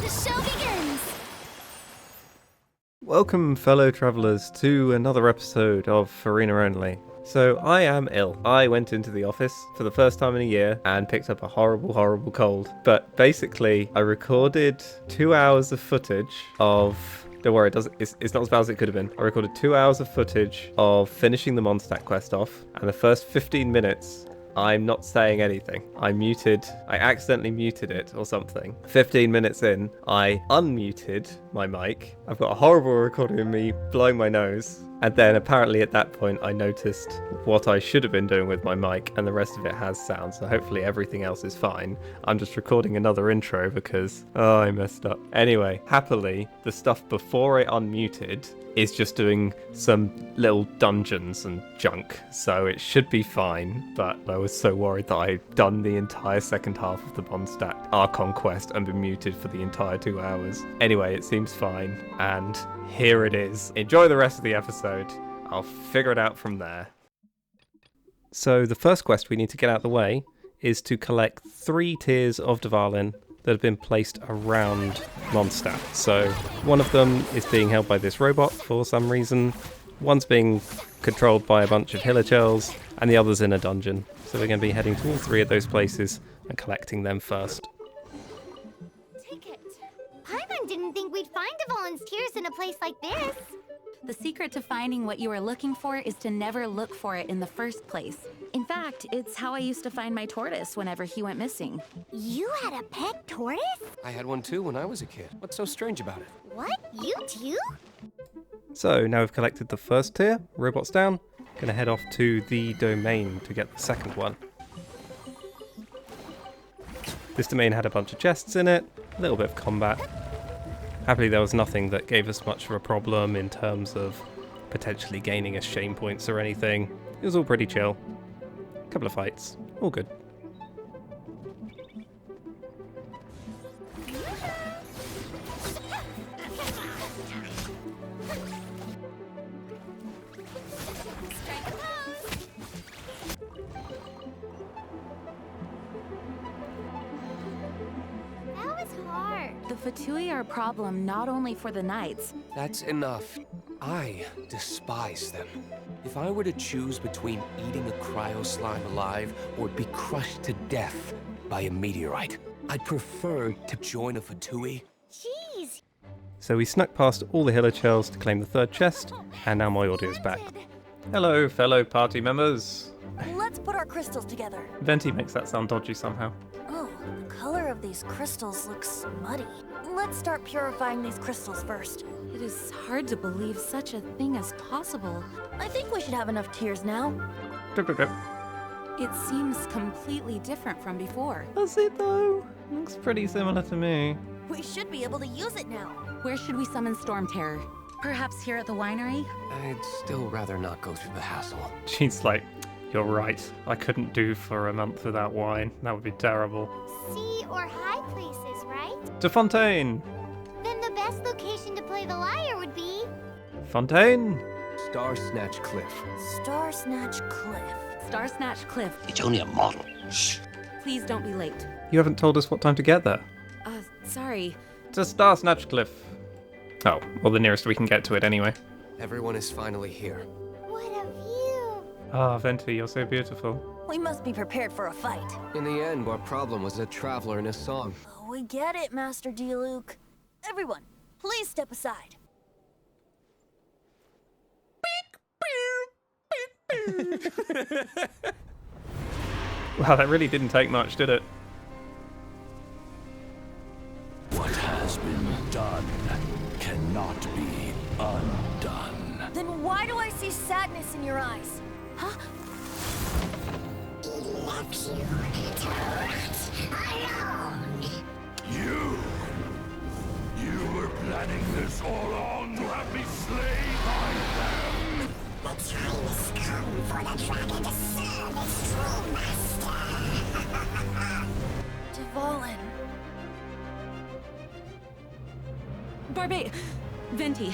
show begins! Welcome, fellow travellers, to another episode of Furina Only. So, I am ill. I went into the office for the first time in a year and picked up a horrible, horrible cold. But basically, I recorded 2 hours of footage of... Don't worry, it's not as bad as it could have been. I recorded 2 hours of footage of finishing the Mondstat quest off, and the first 15 minutes... I'm not saying anything. I accidentally muted it or something. 15 minutes in, I unmuted my mic. I've got a horrible recording of me blowing my nose. And then apparently at that point, I noticed what I should have been doing with my mic, and the rest of it has sound. So hopefully everything else is fine. I'm just recording another intro because, I messed up. Anyway, happily, the stuff before I unmuted is just doing some little dungeons and junk, so it should be fine. But I was so worried that I'd done the entire second half of the Mondstat Archon quest and been muted for the entire 2 hours. Anyway, it seems fine, and here it is. Enjoy the rest of the episode. I'll figure it out from there. So the first quest we need to get out of the way is to collect 3 tiers of Dvalin that have been placed around Mondstat. So one of them is being held by this robot for some reason, one's being controlled by a bunch of hillagers, and the other's in a dungeon. So we're going to be heading to all 3 of those places and collecting them first. Ticket. Paimon didn't think we'd find Dvalin's tears in a place like this. The secret to finding what you are looking for is to never look for it in the first place. In fact, it's how I used to find my tortoise whenever he went missing. You had a pet tortoise? I had one too when I was a kid. What's so strange about it? What? You too? So now we've collected the first tier, robots down, gonna head off to the domain to get the second one. This domain had a bunch of chests in it, a little bit of combat. Happily there was nothing that gave us much of a problem in terms of potentially gaining us shame points or anything. It was all pretty chill. Couple of fights, all good. The Fatui are a problem not only for the knights. That's enough. I despise them. If I were to choose between eating a cryo slime alive or be crushed to death by a meteorite, I'd prefer to join a Fatui. Jeez. So we snuck past all the hillagers to claim the third chest, and now my audio's back. Hello, fellow party members. Let's put our crystals together. Venti makes that sound dodgy somehow. Oh, the color of these crystals looks muddy. Let's start purifying these crystals first. It is hard to believe such a thing is possible. I think we should have enough tears now. It seems completely different from before. Does it though? Looks pretty similar to me. We should be able to use it now. Where should we summon Stormterror? Perhaps here at the winery? I'd still rather not go through the hassle. She's like, you're right. I couldn't do for a month without wine. That would be terrible. Sea or high places, right? To Fontaine! Then the best location to play the lyre would be... Fontaine! Star Snatch Cliff. Star Snatch Cliff. Star Snatch Cliff. It's only a model. Shh. Please don't be late. You haven't told us what time to get there. Sorry. To Star Snatch Cliff. Oh, well, the nearest we can get to it anyway. Everyone is finally here. What a view! Ah, Venti, you're so beautiful. We must be prepared for a fight. In the end, our problem was a traveler in a song. Oh, we get it, Master D. Luke. Everyone, please step aside. Wow, that really didn't take much, did it? What has been done cannot be undone. Then why do I see sadness in your eyes? Huh? He left you to rot alone. You were planning this all along to have me slain by them. The time has come for the dragon to serve its true master. Dvalin. Venti,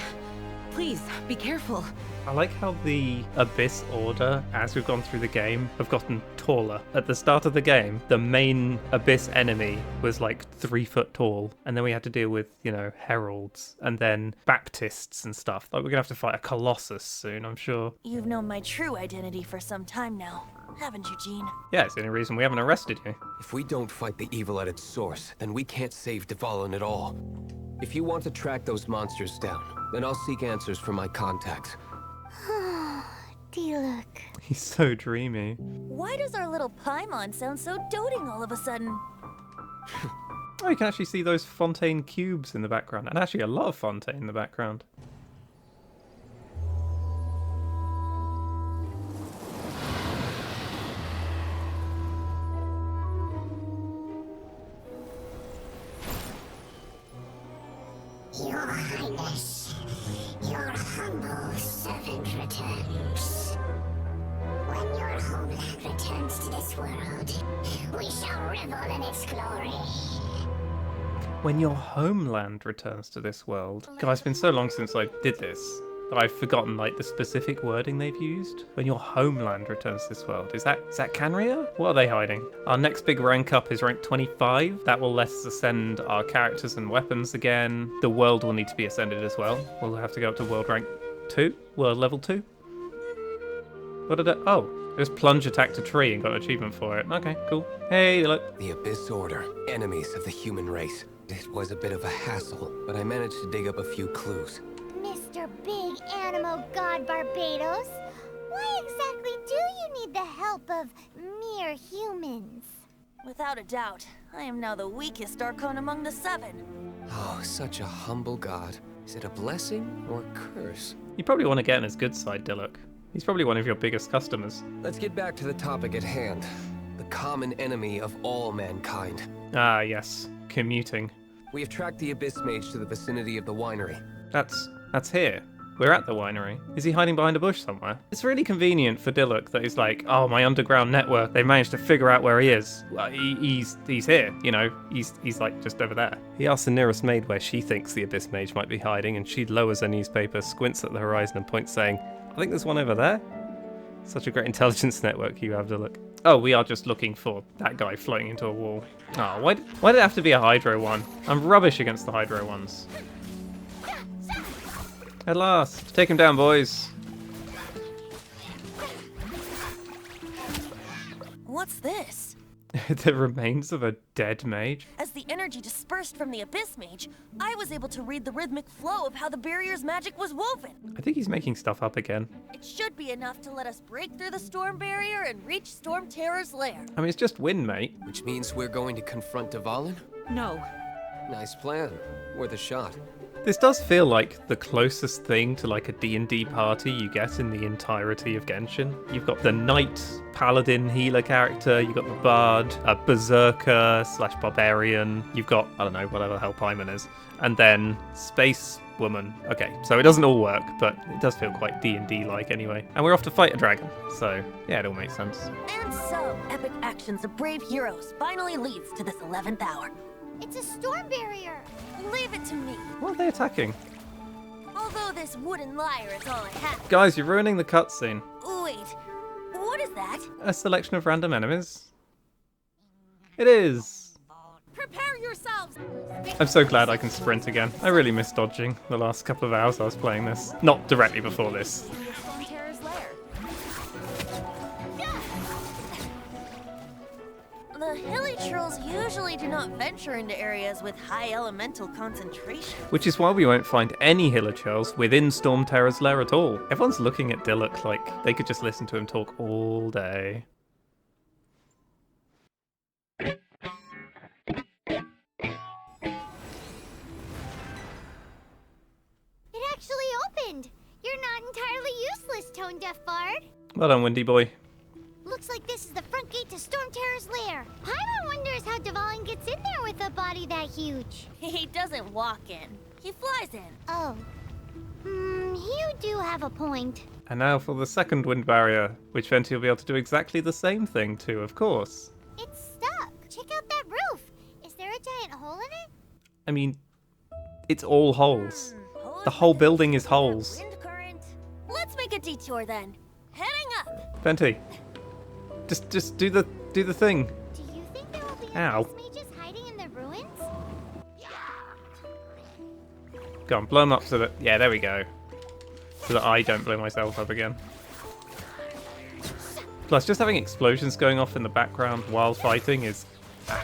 Please, be careful. I like how the Abyss Order, as we've gone through the game, have gotten taller. At the start of the game, the main Abyss enemy was like 3 foot tall, and then we had to deal with, you know, heralds, and then Baptists and stuff. Like, we're gonna have to fight a Colossus soon, I'm sure. You've known my true identity for some time now, haven't you, Gene? Yeah, it's the only reason we haven't arrested you. If we don't fight the evil at its source, then we can't save Dvalin at all. If you want to track those monsters down, then I'll seek answers from my contacts. Diluc. He's so dreamy. Why does our little Paimon sound so doting all of a sudden? Oh, you can actually see those Fontaine cubes in the background, and actually a lot of Fontaine in the background. Your Highness, your humble servant returns. When your homeland returns to this world, we shall revel in its glory. When your homeland returns to this world. Guys, it's been so long since I did this that I've forgotten like the specific wording they've used. When your homeland returns to this world. Is that Canria? What are they hiding? Our next big rank up is rank 25. That will let us ascend our characters and weapons again. The world will need to be ascended as well. We'll have to go up to world rank 2. World level 2. What did it? Oh, I just plunge attacked a tree and got an achievement for it. Okay, cool. Hey, look. The Abyss Order, enemies of the human race. It was a bit of a hassle, but I managed to dig up a few clues. Mr. Big Animal God Barbados, why exactly do you need the help of mere humans? Without a doubt, I am now the weakest Archon among the 7. Oh, such a humble god. Is it a blessing or a curse? You probably want to get on his good side, Diluc. He's probably one of your biggest customers. Let's get back to the topic at hand. The common enemy of all mankind. Ah, yes. Commuting. We have tracked the Abyss Mage to the vicinity of the winery. That's here. We're at the winery. Is he hiding behind a bush somewhere? It's really convenient for Diluc that he's like, oh, my underground network, they managed to figure out where he is. Well, he's here, you know, he's like just over there. He asks the nearest maid where she thinks the Abyss Mage might be hiding, and she lowers her newspaper, squints at the horizon and points saying, I think there's one over there. Such a great intelligence network you have, Diluc. Oh, we are just looking for that guy floating into a wall. Oh, why did it have to be a Hydro one? I'm rubbish against the Hydro ones. At last. Take him down, boys. What's this? The remains of a dead mage? As the energy dispersed from the Abyss Mage, I was able to read the rhythmic flow of how the barrier's magic was woven. I think he's making stuff up again. It should be enough to let us break through the storm barrier and reach Stormterror's lair. I mean, it's just wind, mate. Which means we're going to confront Dvalin? No. Nice plan. Worth a shot. This does feel like the closest thing to like a D&D party you get in the entirety of Genshin. You've got the knight, paladin, healer character, you've got the bard, a berserker / barbarian, you've got, I don't know, whatever the hell Paimon is, and then space woman. Okay, so it doesn't all work, but it does feel quite D&D-like anyway. And we're off to fight a dragon, so yeah, it all makes sense. And so, epic actions of brave heroes finally leads to this 11th hour. It's a storm barrier. Leave it to me. What are they attacking? Although this wooden lyre is all I have. Guys, you're ruining the cutscene. Wait, what is that? A selection of random enemies? It is. Prepare yourselves! I'm so glad I can sprint again. I really miss dodging the last couple of hours I was playing this. Not directly before this. Stormterror's lair. The hilly trolls usually do not venture into areas with high elemental concentration. Which is why we won't find any Hillachurls within Stormterror's lair at all. Everyone's looking at Diluc like they could just listen to him talk all day. It actually opened. You're not entirely useless, Tone Deaf Bard. Well done, Windy Boy. Looks like this is the front gate to Stormterror's lair. Paimon wonders how Dvalin gets in there with a body that huge. He doesn't walk in, he flies in. Oh. You do have a point. And now for the second wind barrier, which Venti will be able to do exactly the same thing to, of course. It's stuck. Check out that roof. Is there a giant hole in it? I mean, it's all holes. Hole The whole building is holes. Wind current. Let's make a detour then. Heading up. Venti, just do the thing. Do you think there will be Ow. ice mages hiding in the ruins? Go on, blow them up so that... Yeah, there we go. So that I don't blow myself up again. Plus, just having explosions going off in the background while fighting is...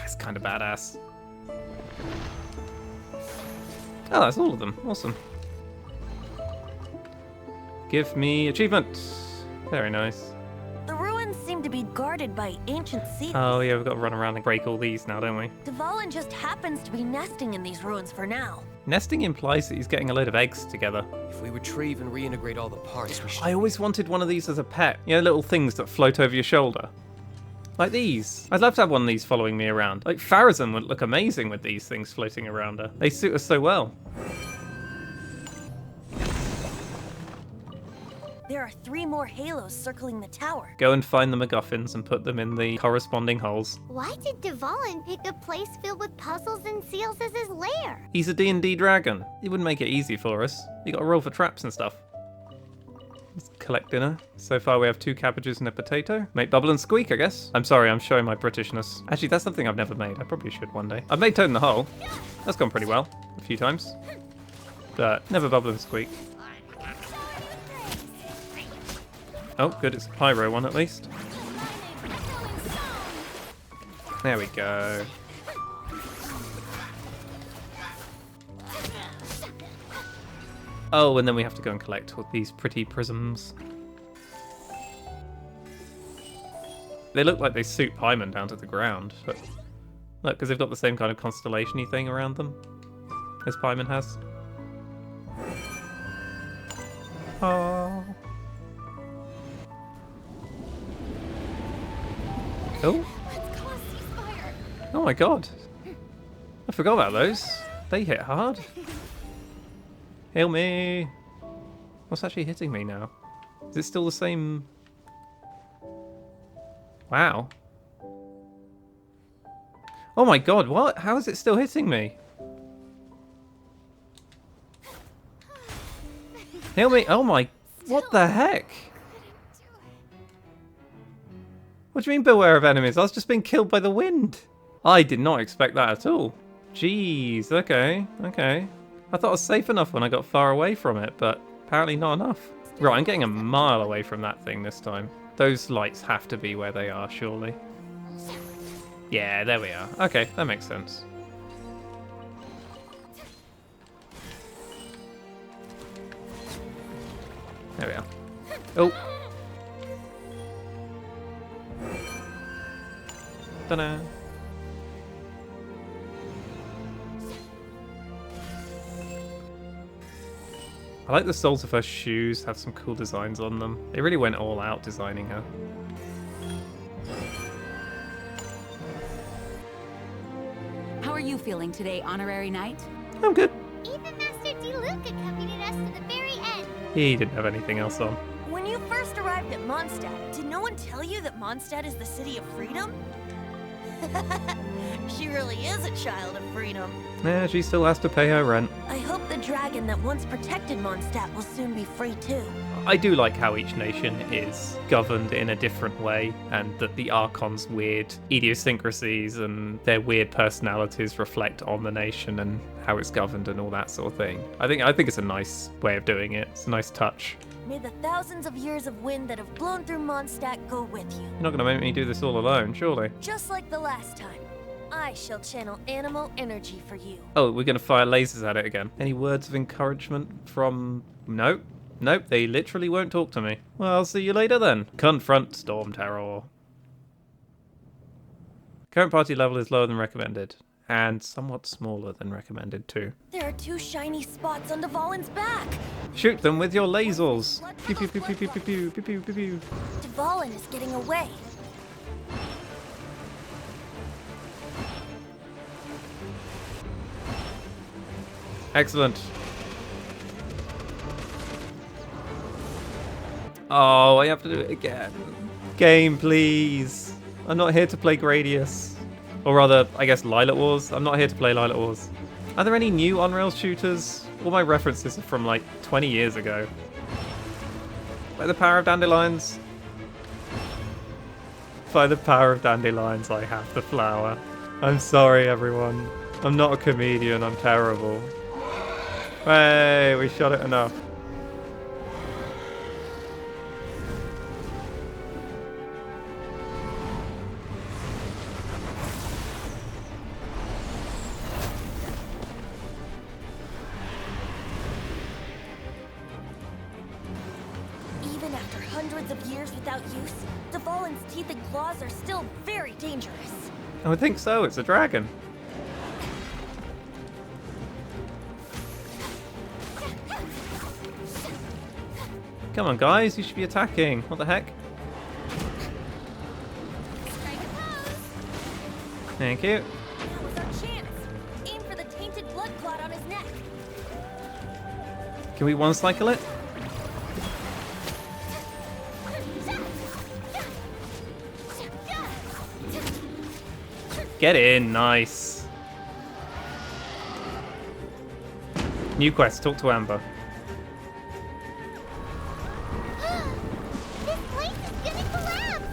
it's kind of badass. Oh, that's all of them. Awesome. Give me achievement. Very nice. The ruins seem to be guarded by ancient seals. Oh yeah, we've got to run around and break all these now, don't we? Dvalin just happens to be nesting in these ruins for now. Nesting implies that he's getting a load of eggs together. If we retrieve and reintegrate all the parts, we should... I always wanted one of these as a pet. You know, little things that float over your shoulder. Like these. I'd love to have one of these following me around. Like, Farazan would look amazing with these things floating around her. They suit us so well. There are 3 more halos circling the tower. Go and find the MacGuffins and put them in the corresponding holes. Why did Dvalin pick a place filled with puzzles and seals as his lair? He's a D&D dragon. He wouldn't make it easy for us. You gotta roll for traps and stuff. Let's collect dinner. So far we have 2 cabbages and a potato. Make bubble and squeak, I guess. I'm sorry, I'm showing my Britishness. Actually, that's something I've never made. I probably should one day. I've made Toad in the Hole. That's gone pretty well. A few times. But never bubble and squeak. Oh, good, it's a pyro one at least. There we go. Oh, and then we have to go and collect all these pretty prisms. They look like they suit Paimon down to the ground, but look, because they've got the same kind of constellation-y thing around them as Paimon has. Oh. Oh. Oh my god. I forgot about those. They hit hard. Heal me. What's actually hitting me now? Is it still the same? Wow. Oh my god, what? How is it still hitting me? Heal me. Oh my... What the heck? What do you mean beware of enemies? I was just being killed by the wind. I did not expect that at all. Jeez, okay, okay. I thought I was safe enough when I got far away from it, but apparently not enough. Right, I'm getting a mile away from that thing this time. Those lights have to be where they are, surely. Yeah, there we are. Okay, that makes sense. There we are. Oh. Ta-da. I like the soles of her shoes, have some cool designs on them. They really went all out designing her. How are you feeling today, Honorary Knight? I'm good. Even Master D-Luke accompanied us to the very end. He didn't have anything else on. When you first arrived at Mondstat, did no one tell you that Mondstat is the city of freedom? She really is a child of freedom. Yeah, she still has to pay her rent. I hope the dragon that once protected Mondstadt will soon be free too. I do like how each nation is governed in a different way, and that the Archon's weird idiosyncrasies and their weird personalities reflect on the nation and how it's governed and all that sort of thing. I think it's a nice way of doing it. It's a nice touch. May the thousands of years of wind that have blown through Mondstadt go with you. You're not going to make me do this all alone, surely? Just like the last time, I shall channel animal energy for you. Oh, we're going to fire lasers at it again. Any words of encouragement from... Nope. Nope, they literally won't talk to me. Well, I'll see you later then. Confront Stormterror. Current party level is lower than recommended, and somewhat smaller than recommended too. There are 2 shiny spots on Dvalin's back. Shoot them with your lasers. Pew pew pew pew pew pew pew pew pew pew pew. Dvalin is getting away. Excellent. Oh, I have to do it again. Game, please. I'm not here to play Gradius. Or rather, I guess Lilac Wars. I'm not here to play Lilac Wars. Are there any new on-rails shooters? All my references are from like 20 years ago. By the power of dandelions. By the power of dandelions, I have the flower. I'm sorry, everyone. I'm not a comedian, I'm terrible. Hey, we shot it enough. Even after hundreds of years without use, the Fallen's teeth and claws are still very dangerous. I would think so, it's a dragon. Come on, guys, you should be attacking. What the heck? Thank you. That was our chance. Aim for the tainted blood clot on his neck. Can we one cycle it? Get in, nice. New quest, talk to Amber. This place is gonna collapse!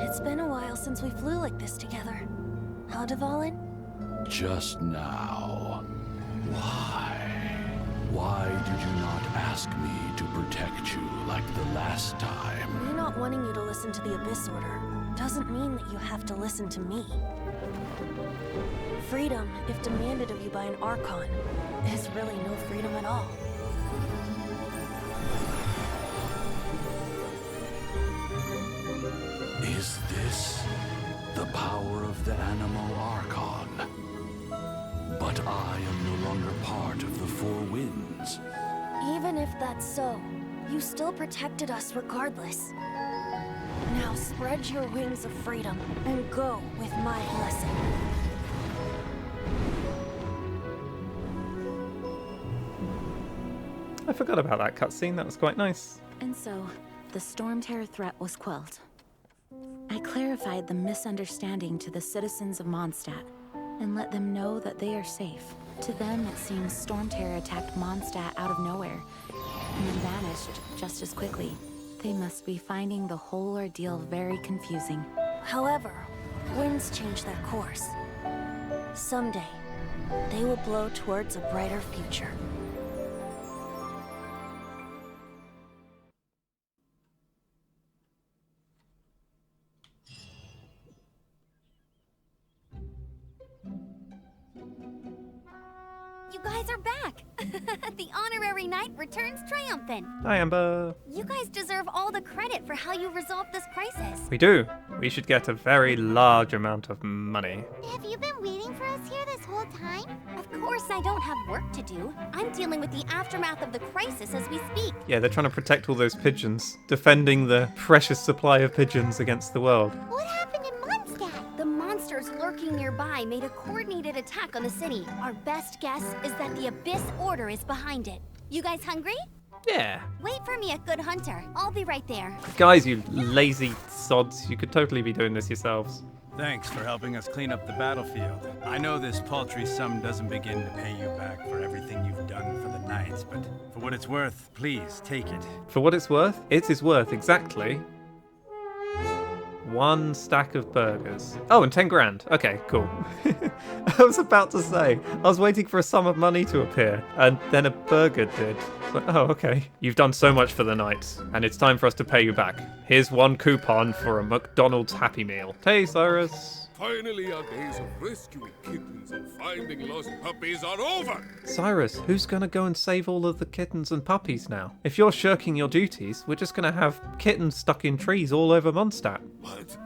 It's been a while since we flew like this together. Huh, Dvalin? Just now. Why? Why did you not ask me to protect you like the last time? Me not wanting you to listen to the Abyss Order doesn't mean that you have to listen to me. Freedom, if demanded of you by an Archon, is really no freedom at all. Is this the power of the Animo Archon? But I am no longer part of the Four Winds. Even if that's so, you still protected us regardless. Now spread your wings of freedom and go with my blessing. I forgot about that cutscene, that was quite nice. And so, the Stormterror threat was quelled. I clarified the misunderstanding to the citizens of Mondstat and let them know that they are safe. To them, it seems Stormterror attacked Mondstat out of nowhere and then vanished just as quickly. They must be finding the whole ordeal very confusing. However, winds change their course. Someday, they will blow towards a brighter future. You guys are back! The honorary knight returns triumphant. Hi, Amber. You guys deserve all the credit for how you resolved this crisis. We do. We should get a very large amount of money. Have you been waiting for us here this whole time? Of course I don't have work to do. I'm dealing with the aftermath of the crisis as we speak. Yeah, they're trying to protect all those pigeons, defending the precious supply of pigeons against the world. What happened in Mondstat? The monsters lurking nearby made a coordinated attack on the city. Our best guess is that the Abyss Order is behind it. You guys hungry? Yeah. Wait for me at Good Hunter. I'll be right there. Guys, you lazy sods, you could totally be doing this yourselves. Thanks for helping us clean up the battlefield. I know this paltry sum doesn't begin to pay you back for everything you've done for the Knights, but for what it's worth, please take it. For what it's worth, it is worth exactly 1 stack of burgers. Oh, and 10 grand. Okay, cool. I was about to say, I was waiting for a sum of money to appear, and then a burger did. But, oh, okay. You've done so much for the Knights, and it's time for us to pay you back. Here's 1 coupon for a McDonald's Happy Meal. Hey, Cyrus. Finally, our days of rescuing kittens and finding lost puppies are over! Cyrus, who's gonna go and save all of the kittens and puppies now? If you're shirking your duties, we're just gonna have kittens stuck in trees all over Mondstat. What?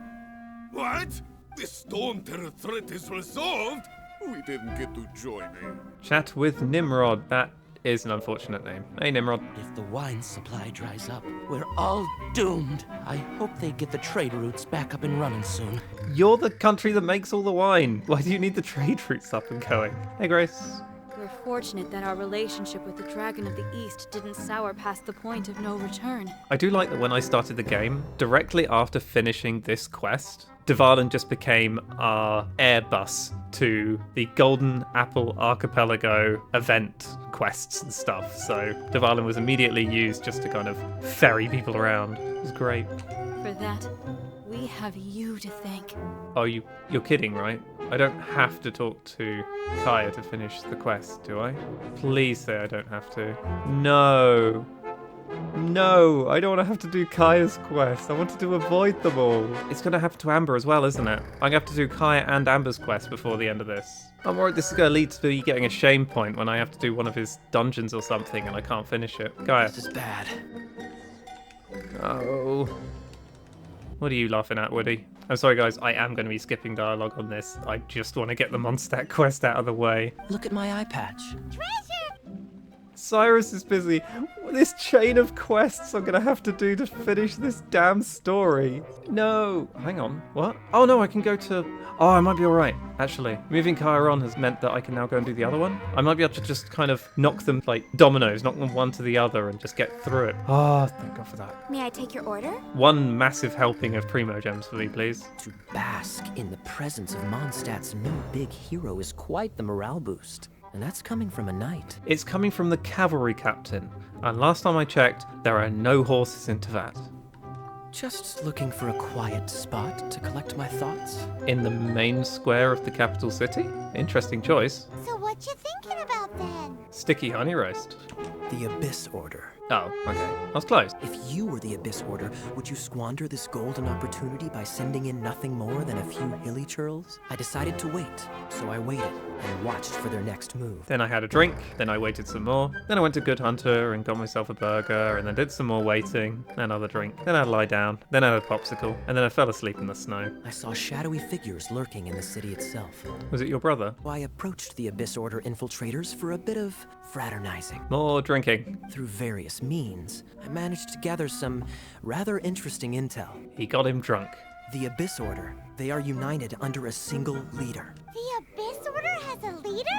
What? The Stormterror threat is resolved? We didn't get to join, eh? Chat with Nimrod, that is an unfortunate name. Hey, Nimrod. If the wine supply dries up, we're all doomed. I hope they get the trade routes back up and running soon. You're the country that makes all the wine. Why do you need the trade routes up and going? Hey, Grace. We're fortunate that our relationship with the Dragon of the East didn't sour past the point of no return. I do like that when I started the game, directly after finishing this quest, Dvalin just became our Airbus to the Golden Apple Archipelago event quests and stuff. So Dvalin was immediately used just to kind of ferry people around. It was great. For that, we have you to thank. Oh, you're kidding, right? I don't have to talk to Kaya to finish the quest, do I? Please say I don't have to. No. No, I don't want to have to do Kaya's quest. I wanted to avoid them all. It's going to happen to Amber as well, isn't it? I'm going to have to do Kaya and Amber's quest before the end of this. I'm worried this is going to lead to me getting a shame point when I have to do one of his dungeons or something and I can't finish it. Kaya. This is bad. Oh. What are you laughing at, Woody? I'm sorry, guys. I am going to be skipping dialogue on this. I just want to get the Mondstat quest out of the way. Look at my eye patch. Cyrus is busy. This chain of quests I'm going to have to do to finish this damn story. No. Hang on. What? Oh, no, I can go to... Oh, I might be all right, actually. Moving Kaya on has meant that I can now go and do the other one. I might be able to just kind of knock them like dominoes, knock them one to the other and just get through it. Oh, thank God for that. May I take your order? One massive helping of Primo Gems for me, please. To bask in the presence of Mondstat's new big hero is quite the morale boost. And that's coming from a knight. It's coming from the cavalry captain. And last time I checked, there are no horses in Teyvat. Just looking for a quiet spot to collect my thoughts. In the main square of the capital city? Interesting choice. So what you thinking about then? Sticky honey roast. The Abyss Order. Oh, okay. I was close. If you were the Abyss Order, would you squander this golden opportunity by sending in nothing more than a few hilly churls? I decided to wait, so I waited and watched for their next move. Then I had a drink, then I waited some more, then I went to Good Hunter and got myself a burger, and then did some more waiting, another drink, then I'd lie down, then I had a popsicle, and then I fell asleep in the snow. I saw shadowy figures lurking in the city itself. Was it your brother? I approached the Abyss Order infiltrators for a bit of fraternizing. More drinking. Through various means, I managed to gather some rather interesting intel. He got him drunk. The Abyss Order, they are united under a single leader. The Abyss Order has a leader?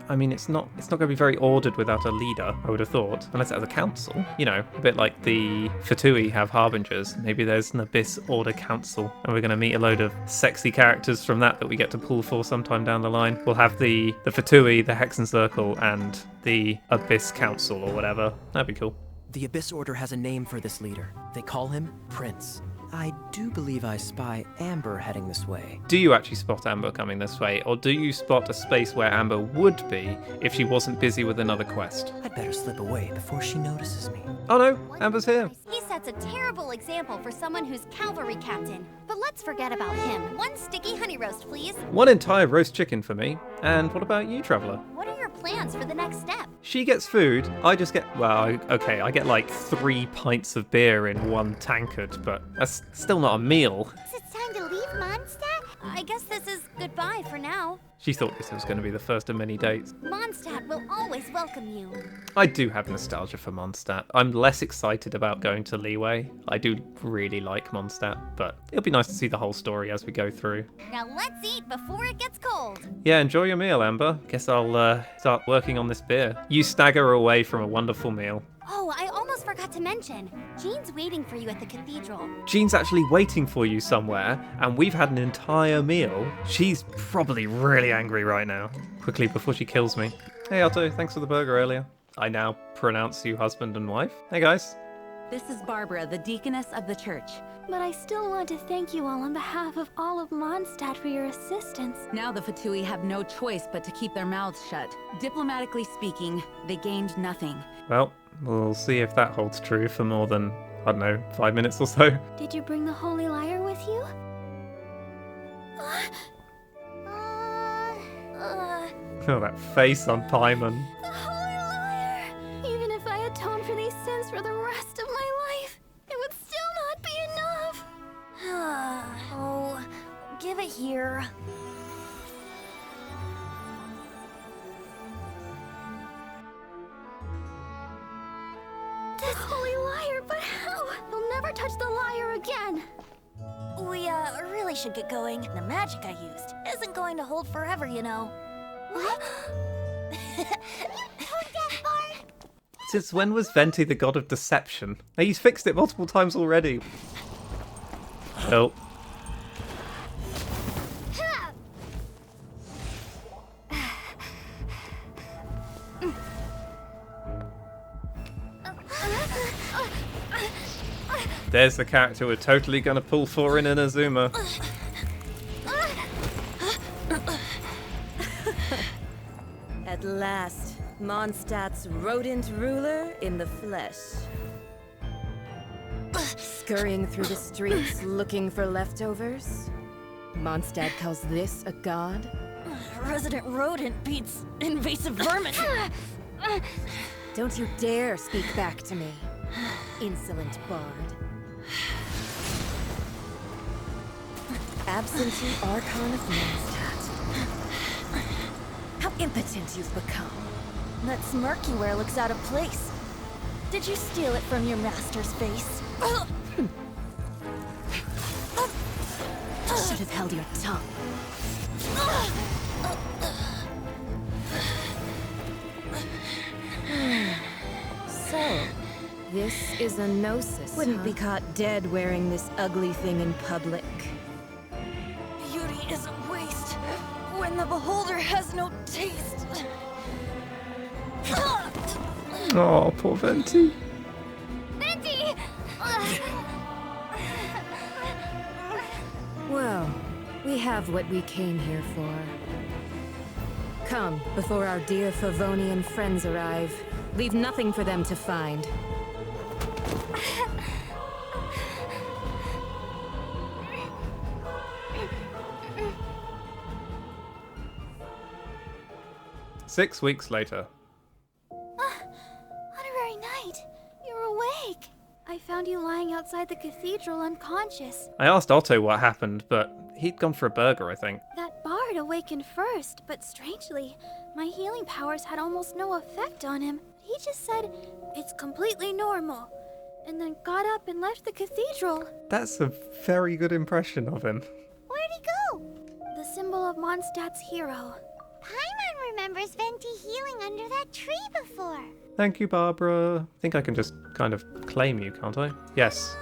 I mean, it's not going to be very ordered without a leader, I would have thought. Unless it has a council. You know, a bit like the Fatui have harbingers. Maybe there's an Abyss Order council, and we're going to meet a load of sexy characters from that we get to pull for sometime down the line. We'll have the Fatui, the Hexen Circle, and the Abyss Council or whatever. That'd be cool. The Abyss Order has a name for this leader. They call him Prince. I do believe I spy Amber heading this way. Do you actually spot Amber coming this way, or do you spot a space where Amber would be if she wasn't busy with another quest? I'd better slip away before she notices me. Oh no, Amber's here. He sets a terrible example for someone who's cavalry captain. But let's forget about him. One sticky honey roast, please. One entire roast chicken for me. And what about you, Traveller? What are your plans for the next step? She gets food, I just get, well, okay, I get like 3 pints of beer in one tankard, but that's still not a meal. Is it time to leave Mondstadt? I guess this is goodbye for now. She thought this was going to be the first of many dates. Mondstadt will always welcome you. I do have nostalgia for Mondstat. I'm less excited about going to Leeway. I do really like Mondstadt, but it'll be nice to see the whole story as we go through. Now let's eat before it gets cold. Yeah, enjoy your meal, Amber. Guess I'll start working on this beer. You stagger away from a wonderful meal. Oh, I almost forgot to mention. Jean's waiting for you at the cathedral. Jean's actually waiting for you somewhere, and we've had an entire meal. She's probably really angry right now. Quickly, before she kills me. Hey, Otto, thanks for the burger earlier. I now pronounce you husband and wife. Hey, guys. This is Barbara, the deaconess of the church. But I still want to thank you all on behalf of all of Mondstadt for your assistance. Now the Fatui have no choice but to keep their mouths shut. Diplomatically speaking, they gained nothing. Well, we'll see if that holds true for more than, I don't know, 5 minutes or so. Did you bring the holy lyre with you? Oh, that face on Paimon. The holy lyre! Even if I atone for these sins for the rest of my life, it would still not be enough. Oh, give it here. this holy lyre, but how? They'll never touch the lyre again. We, really should get going. The magic I used isn't going to hold forever, you know. What? You told that Bart? Since when was Venti the god of deception? Now, he's fixed it multiple times already. Oh. There's the character we're totally gonna pull for in Inazuma. At last, Mondstat's rodent ruler in the flesh. Scurrying through the streets looking for leftovers? Mondstadt calls this a god? Resident rodent beats invasive vermin. Don't you dare speak back to me, insolent bard. Absentee Archon of Mondstat. How impotent you've become. That smirk you wear looks out of place. Did you steal it from your master's face? Should have held your tongue. So, this is a gnosis. Wouldn't be caught dead wearing this ugly thing in public. Beauty is a waste when the beholder has no taste. Oh, poor Venti. Venti! Well, we have what we came here for. Come, before our dear Favonian friends arrive. Leave nothing for them to find. Six weeks later. Honorary Knight, you're awake. I found you lying outside the cathedral unconscious. I asked Otto what happened, but he'd gone for a burger, I think. That bard awakened first, but strangely, my healing powers had almost no effect on him. He just said, it's completely normal, and then got up and left the cathedral. That's a very good impression of him. Where'd he go? The symbol of Mondstadt's hero. Paimon remembers Venti healing under that tree before. Thank you, Barbara. I think I can just kind of claim you, can't I? Yes.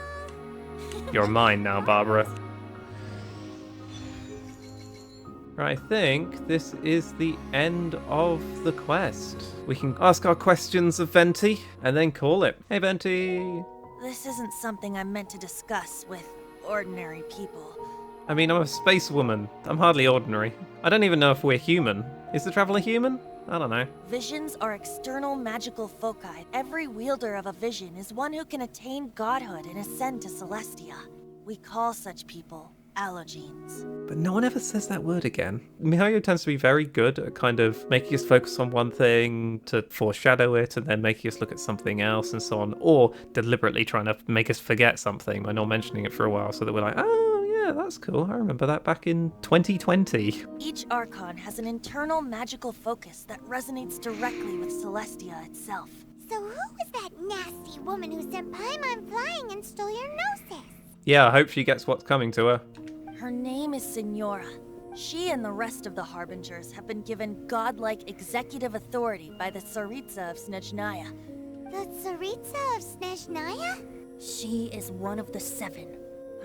You're mine now, Barbara. Right, I think this is the end of the quest. We can ask our questions of Venti and then call it. Hey, Venti. This isn't something I'm meant to discuss with ordinary people. I mean, I'm a space woman. I'm hardly ordinary. I don't even know if we're human. Is the Traveler human? I don't know. Visions are external magical foci. Every wielder of a vision is one who can attain godhood and ascend to Celestia. We call such people allogenes. But no one ever says that word again. Mihayo tends to be very good at kind of making us focus on one thing to foreshadow it and then making us look at something else and so on, or deliberately trying to make us forget something by not mentioning it for a while so that we're like, oh yeah, that's cool. I remember that back in 2020. Each Archon has an internal magical focus that resonates directly with Celestia itself. So who was that nasty woman who sent Paimon flying and stole your gnosis? Yeah, I hope she gets what's coming to her. Her name is Signora. She and the rest of the Harbingers have been given godlike executive authority by the Tsaritsa of Snezhnaya. The Tsaritsa of Snezhnaya? She is one of the 7.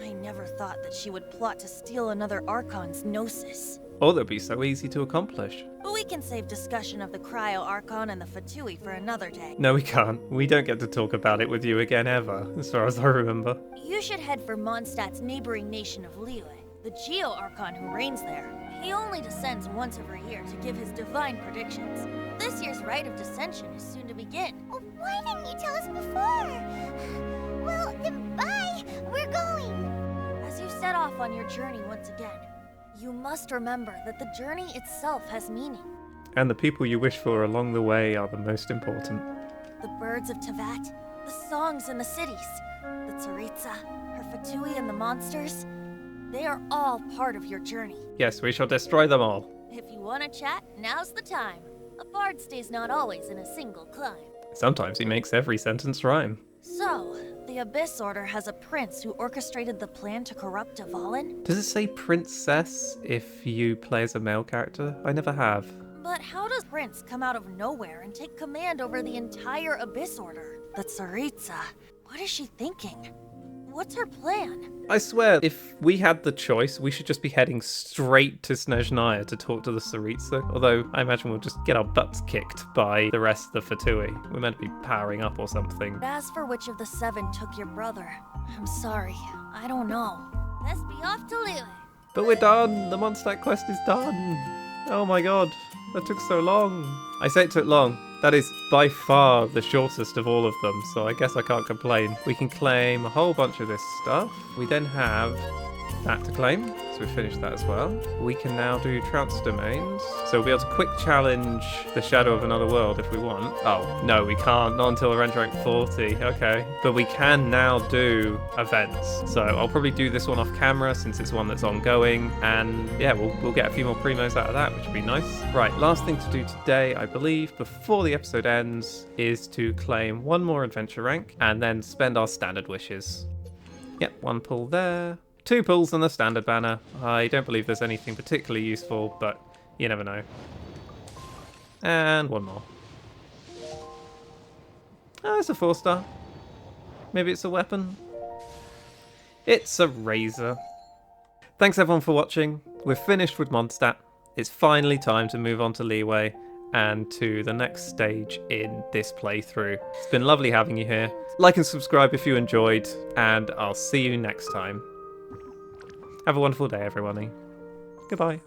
I never thought that she would plot to steal another Archon's gnosis. Oh, that'd be so easy to accomplish. But we can save discussion of the Cryo Archon and the Fatui for another day. No, we can't. We don't get to talk about it with you again ever, as far as I remember. You should head for Mondstadt's neighboring nation of Liyue, the Geo Archon who reigns there. He only descends once every year to give his divine predictions. This year's rite of descension is soon to begin. Oh, why didn't you tell us before? Well, then bye. We're going. As you set off on your journey once again, you must remember that the journey itself has meaning. And the people you wish for along the way are the most important. The birds of Tevat, the songs in the cities, the Tsaritsa, her Fatui and the monsters, they are all part of your journey. Yes, we shall destroy them all. If you want to chat, now's the time. A bard stays not always in a single climb. Sometimes he makes every sentence rhyme. So, the Abyss Order has a prince who orchestrated the plan to corrupt Dvalin? Does it say princess if you play as a male character? I never have. But how does Prince come out of nowhere and take command over the entire Abyss Order? The Tsaritsa. What is she thinking? What's her plan? I swear, if we had the choice, we should just be heading straight to Snezhnaya to talk to the Tsaritsa. Although, I imagine we'll just get our butts kicked by the rest of the Fatui. We're meant to be powering up or something. As for which of the 7 took your brother, I'm sorry, I don't know. Let's be off to Liyue. But we're done! The Mondstat quest is done! Oh my god, that took so long. I say it took long. That is by far the shortest of all of them, so I guess I can't complain. We can claim a whole bunch of this stuff. We then have that to claim, so we finished that as well. We can now do Trout's Domains, so we'll be able to quick challenge the Shadow of Another World if we want. Oh, no, we can't, not until we're rank 40, okay. But we can now do events, so I'll probably do this one off camera since it's one that's ongoing, and yeah, we'll get a few more primos out of that, which would be nice. Right, last thing to do today, I believe, before the episode ends, is to claim one more adventure rank, and then spend our standard wishes. Yep, 1 pull there. 2 pulls and the standard banner. I don't believe there's anything particularly useful, but you never know. And 1 more. Oh, it's a 4-star. Maybe it's a weapon. It's a razor. Thanks everyone for watching. We're finished with Mondstat. It's finally time to move on to Liyue and to the next stage in this playthrough. It's been lovely having you here. Like and subscribe if you enjoyed, and I'll see you next time. Have a wonderful day, everyone. Goodbye.